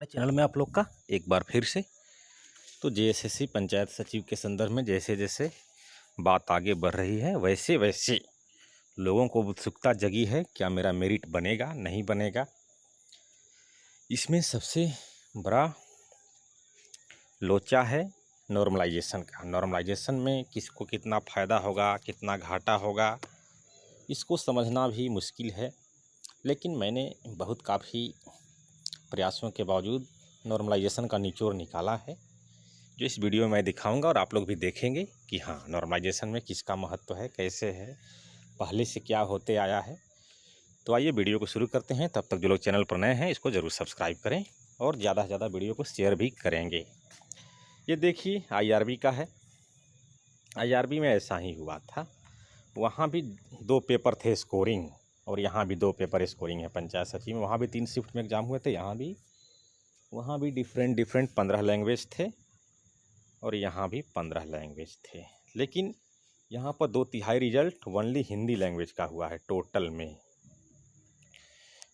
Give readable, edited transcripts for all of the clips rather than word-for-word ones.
Channel में आप लोग का एक बार फिर से। तो जेएसएससी पंचायत सचिव के संदर्भ में जैसे जैसे बात आगे बढ़ रही है वैसे वैसे लोगों को उत्सुकता जगी है, क्या मेरा मेरिट बनेगा नहीं बनेगा। इसमें सबसे बड़ा लोचा है नॉर्मलाइजेशन का। नॉर्मलाइजेशन में किसको कितना फ़ायदा होगा, कितना घाटा होगा, इसको समझना भी मुश्किल है। लेकिन मैंने बहुत काफ़ी प्रयासों के बावजूद नॉर्मलाइजेशन का निचोड़ निकाला है, जो इस वीडियो में मैं दिखाऊंगा और आप लोग भी देखेंगे कि हाँ नॉर्मलाइजेशन में किसका महत्व है, कैसे है, पहले से क्या होते आया है। तो आइए वीडियो को शुरू करते हैं। तब तक जो लोग चैनल पर नए हैं इसको ज़रूर सब्सक्राइब करें और ज़्यादा से ज़्यादा वीडियो को शेयर भी करेंगे। ये देखिए आईआरबी का है। आईआरबी में ऐसा ही हुआ था, वहाँ भी दो पेपर थे स्कोरिंग, और यहाँ भी दो पेपर स्कोरिंग है पंचायत सचिव में। वहाँ भी 3 शिफ्ट में एग्ज़ाम हुए थे, वहाँ भी डिफरेंट 15 लैंग्वेज थे और यहाँ भी 15 लैंग्वेज थे। लेकिन यहाँ पर 2/3 रिजल्ट ओनली हिंदी लैंग्वेज का हुआ है टोटल में।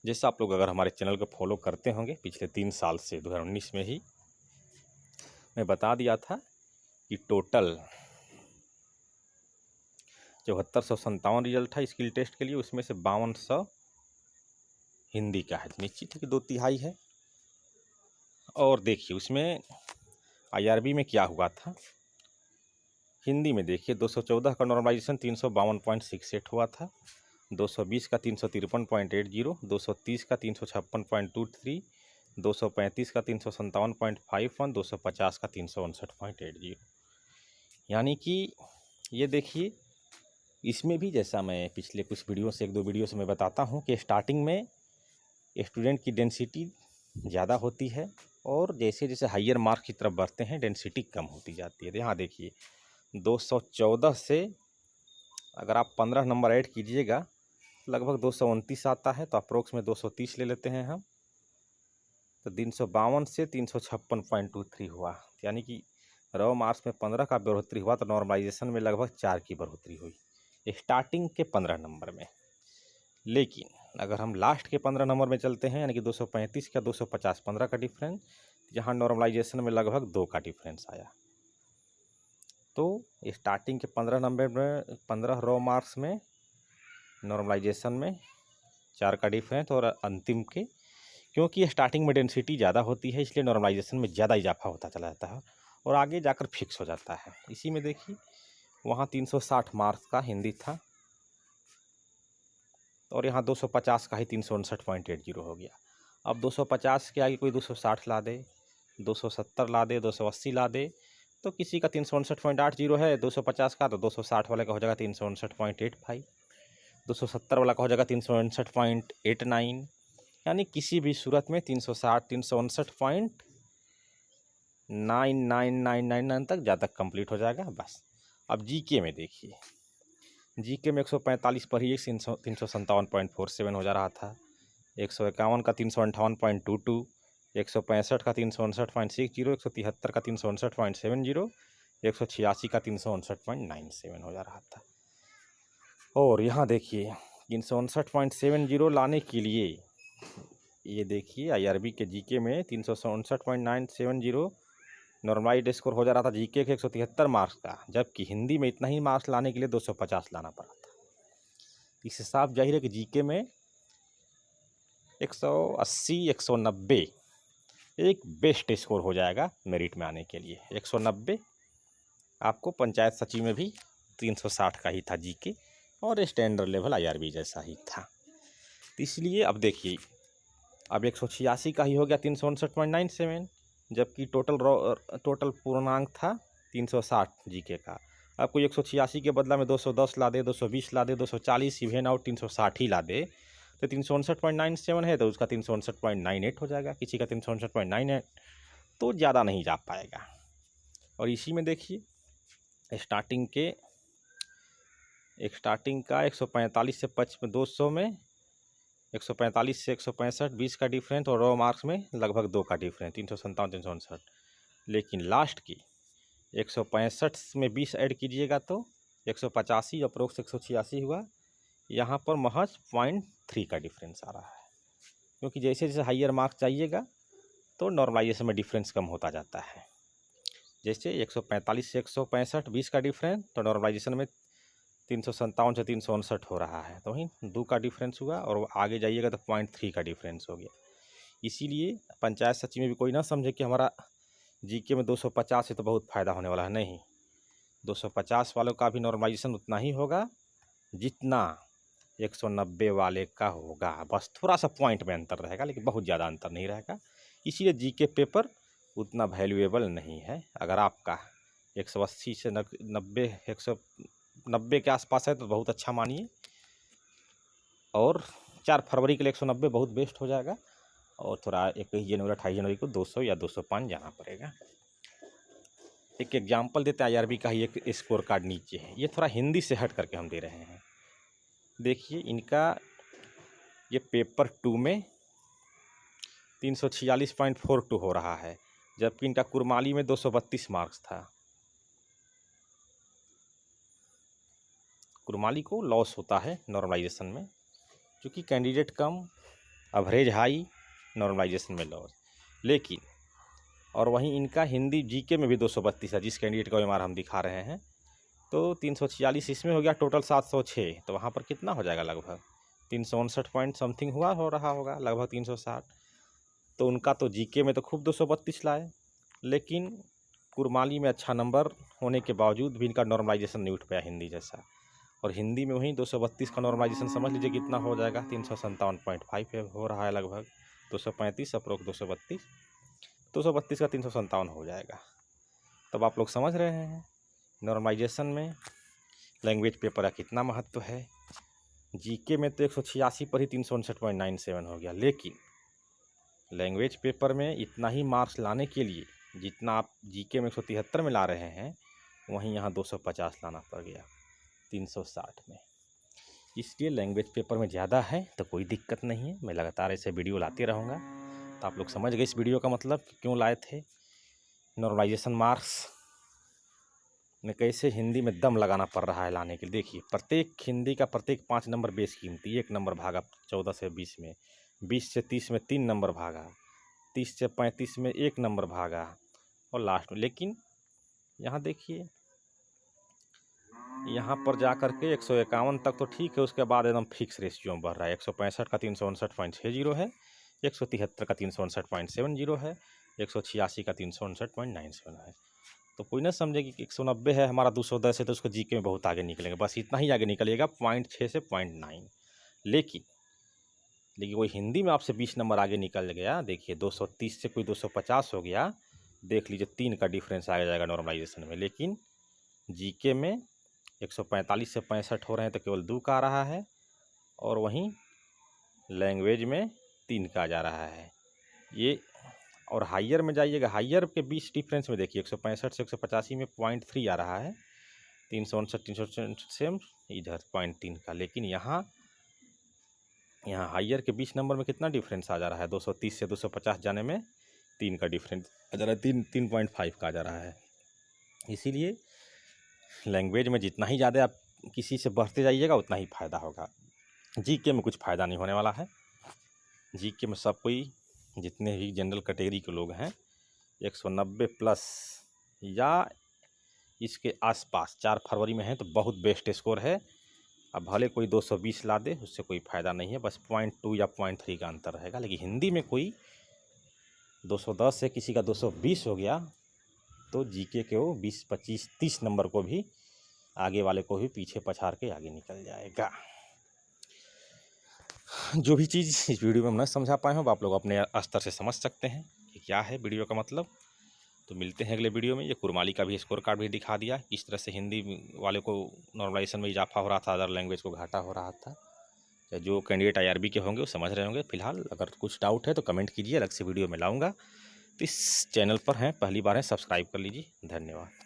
जैसा आप लोग अगर हमारे चैनल को फॉलो करते होंगे पिछले 3 साल से, 2019 में ही मैं बता दिया था कि टोटल 7457 रिजल्ट था स्किल टेस्ट के लिए, उसमें से 5200 हिंदी का है। निश्चित है कि 2/3 है। और देखिए उसमें आईआरबी में क्या हुआ था। हिंदी में देखिए 214 का नॉर्मलाइजेशन 352.68 हुआ था, 220 का 353.80, 230 का 356.23, 235 का 357.51, 250 का 359.80। यानी कि ये देखिए इसमें भी, जैसा मैं पिछले कुछ वीडियो से, 1-2 वीडियो से मैं बताता हूँ कि स्टार्टिंग में स्टूडेंट की डेंसिटी ज़्यादा होती है और जैसे जैसे हाइयर मार्क्स की तरफ बढ़ते हैं डेंसिटी कम होती जाती है। तो यहाँ देखिए 214 से अगर आप 15 नंबर ऐड कीजिएगा लगभग 229 आता है, तो अप्रोक्स में 230 ले लेते हैं हम। तो 352 से 356.23 हुआ, यानी कि रॉ मार्क्स में 15 का बढ़ोतरी हुआ, तो नॉर्मलाइजेशन में लगभग 4 की बढ़ोतरी हुई स्टार्टिंग के 15 नंबर में। लेकिन अगर हम लास्ट के 15 नंबर में चलते हैं, यानी कि 235 का 250, 15 का डिफरेंस, जहाँ नॉर्मलाइजेशन में लगभग 2 का डिफरेंस आया। तो स्टार्टिंग के 15 नंबर में 15 रॉ मार्क्स में, नॉर्मलाइजेशन में 4 का डिफरेंस, और अंतिम के, क्योंकि स्टार्टिंग में डेंसिटी ज़्यादा होती है इसलिए नॉर्मलाइजेशन में ज़्यादा इजाफा होता चला जाता है और आगे जाकर फिक्स हो जाता है। इसी में देखिए वहाँ 360 मार्क्स का हिंदी था और यहाँ 250 का ही 359.80 हो गया। अब 250 के आगे कोई 260 ला दे, 270 ला दे, 280 ला दे, तो किसी का 359.80 है 250 का, तो 260 वाले का हो जाएगा 359.85, 270 वाला का हो जाएगा 359.89। यानी किसी भी सूरत में 360, 359.9999 तक ज़्यादा कंप्लीट हो जाएगा बस। अब जीके में देखिए, जीके में 145 पर ही 357.47 हो जा रहा था, 151 का 358.22, 165 का 359.60, 173 का 359.70, 186 का 359.97 हो जा रहा था। और यहाँ देखिए 359.70 लाने के लिए, ये देखिए आईआरबी के जीके में 367.970 नॉर्मलाइज्ड स्कोर हो जा रहा था जीके के 173 मार्क्स का, जबकि हिंदी में इतना ही मार्क्स लाने के लिए 250 लाना पड़ा था। इससे साफ जाहिर है कि जीके में 180, 190 एक बेस्ट स्कोर हो जाएगा मेरिट में आने के लिए। 190 आपको पंचायत सचिव में भी 360 का ही था जीके, और स्टैंडर्ड लेवल आईआरबी जैसा ही था। तो इसलिए अब देखिए अब 186 का ही हो गया 359.97, जबकि टोटल पूर्णांक था 360 जीके का। अब कोई 186 के बदला में 210 ला दे, 220 ला दे, 240 इवेन आउट 360 ही ला दे, तो 359.97 है तो उसका 359.98 हो जाएगा, किसी का 359.98, तो ज़्यादा नहीं जा पाएगा। और इसी में देखिए स्टार्टिंग का 145 से 200 में 145 से 165 20 का डिफरेंस, और रॉ मार्क्स में लगभग 2 का डिफरेंस 357, 359। लेकिन लास्ट की 165 में 20 ऐड कीजिएगा तो 185, अप्रोक्स 186 हुआ। यहाँ पर महज 0.3 का डिफरेंस आ रहा है, क्योंकि जैसे जैसे हाइयर मार्क्स चाहिएगा तो नॉर्मलाइजेशन में डिफरेंस कम होता जाता है। जैसे 145 से 165 20 का डिफरेंस, तो नॉर्मलाइजेशन में 357 से 359 हो रहा है, तो वहीं 2 का डिफरेंस हुआ, और आगे जाइएगा तो 0.3 का डिफरेंस हो गया। इसीलिए पंचायत सचिव में भी कोई ना समझे कि हमारा जीके में 250 से तो बहुत फ़ायदा होने वाला है, नहीं। 250 वालों का भी नॉर्मलाइजेशन उतना ही होगा जितना 190 वाले का होगा, बस थोड़ा सा पॉइंट में अंतर रहेगा, लेकिन बहुत ज़्यादा अंतर नहीं रहेगा। इसीलिए जीके पेपर उतना वैल्यूएबल नहीं है। अगर आपका 180 से 90 190 के आसपास है तो बहुत अच्छा मानिए, और 4 फरवरी के लिए 190 बहुत बेस्ट हो जाएगा, और थोड़ा 21 जनवरी 28 जनवरी को 200 या 205 जाना पड़ेगा। एक एग्जाम्पल देते हैं IRB का ही, एक स्कोर कार्ड नीचे है, ये थोड़ा हिंदी से हट करके हम दे रहे हैं। देखिए इनका ये पेपर 2 में 346.42 हो रहा है, जबकि इनका कुरमाली में 232 मार्क्स था। कुरमाली को लॉस होता है नॉर्मलाइजेशन में, क्योंकि कैंडिडेट कम, एवरेज हाई, नॉर्मलाइजेशन में लॉस। लेकिन और वहीं इनका हिंदी जीके में भी 232 है, जिस कैंडिडेट का एमआर हम दिखा रहे हैं, तो 346 इसमें हो गया, टोटल 706, तो वहाँ पर कितना हो जाएगा, लगभग 359 पॉइंट समथिंग हो रहा होगा, लगभग 360। तो उनका तो जीके में तो खूब 232 लाए, लेकिन कुरमाली में अच्छा नंबर होने के बावजूद भी इनका नॉर्मलाइजेशन नहीं उठ पाया हिंदी जैसा। और हिंदी में वहीं 232 का नॉर्मलाइजेशन समझ लीजिए कितना हो जाएगा, 357.5 हो रहा है, लगभग 235 अप्रोक्स 232 का 357 हो जाएगा। तब आप लोग समझ रहे हैं नॉर्मलाइजेशन में लैंग्वेज पेपर का कितना महत्व है। जीके में तो 186 पर ही 359.97 हो गया, लेकिन लैंग्वेज पेपर में इतना ही मार्क्स लाने के लिए जितना आप जीके में 173 में ला रहे हैं, वहीं यहाँ 250 लाना पड़ गया 360 में। इसलिए लैंग्वेज पेपर में ज़्यादा है तो कोई दिक्कत नहीं है, मैं लगातार ऐसे वीडियो लाते रहूँगा। तो आप लोग समझ गए इस वीडियो का मतलब कि क्यों लाए थे। नॉर्मलाइजेशन मार्क्स में कैसे हिंदी में दम लगाना पड़ रहा है लाने के लिए। देखिए प्रत्येक हिंदी का प्रत्येक 5 नंबर बेस कीमती, 1 नंबर भागा 14 से 20 में, 20 से 30 में 3 नंबर भागा, 30 से 35 में 1 नंबर भागा, और लास्ट में। लेकिन यहाँ देखिए, यहाँ पर जा कर के 151 तक तो ठीक है, उसके बाद एकदम फिक्स रेशियो में बढ़ रहा है। 165 का 359.60 है, 173 का 359.70 है, 186 का 359.97 है। तो कोई ना समझे कि 190 है हमारा, 210 है, तो उसको जीके में बहुत आगे निकलेंगे, बस इतना ही आगे निकलिएगा, 0.6 से 0.9। लेकिन कोई हिंदी में आपसे 20 नंबर आगे निकल गया, देखिए 230 से कोई 250 हो गया, देख लीजिए 3 का डिफरेंस आ जाएगा नॉर्मलाइजेशन में। लेकिन जीके में 145 से 65 हो रहे हैं तो केवल 2 का आ रहा है, और वहीं लैंग्वेज में 3 का जा रहा है ये। और हाइयर में जाइएगा, हाइयर के 20 डिफरेंस में देखिए 165 से 185 में 0.3 आ रहा है, 359 सेम इधर 0.3 का। लेकिन यहाँ हाइयर के 20 नंबर में कितना डिफरेंस आ जा रहा है, 230 से 250 जाने में 3 का डिफरेंस आ जा रहा है, 3.5 का आ जा रहा है। इसीलिए लैंग्वेज में जितना ही ज़्यादा आप किसी से बढ़ते जाइएगा उतना ही फ़ायदा होगा। जीके में कुछ फ़ायदा नहीं होने वाला है। जीके में सब कोई, जितने भी जनरल कैटेगरी के लोग हैं, 190 प्लस या इसके आसपास 4 फरवरी में है तो बहुत बेस्ट स्कोर है। अब भले कोई 220 ला दे, उससे कोई फ़ायदा नहीं है, बस 0.2 या 0.3 का अंतर रहेगा। लेकिन हिंदी में कोई 210 से किसी का 220 हो गया तो जीके के वो 20, 25, 30 नंबर को भी, आगे वाले को भी पीछे पछाड़ के आगे निकल जाएगा। जो भी चीज़ इस वीडियो में हम न समझा पाए हो, आप लोग अपने स्तर से समझ सकते हैं कि क्या है वीडियो का मतलब। तो मिलते हैं अगले वीडियो में। ये कुरमाली का भी स्कोर कार्ड भी दिखा दिया, किस तरह से हिंदी वाले को नॉर्मलाइजेशन में इजाफा हो रहा था, अदर लैंग्वेज को घाटा हो रहा था। जो कैंडिडेट IRB के होंगे वो समझ रहे होंगे। फिलहाल अगर कुछ डाउट है तो कमेंट कीजिए, अलग से वीडियो में लाऊंगा। तो इस चैनल पर हैं, पहली बार हैं, सब्सक्राइब कर लीजिए। धन्यवाद।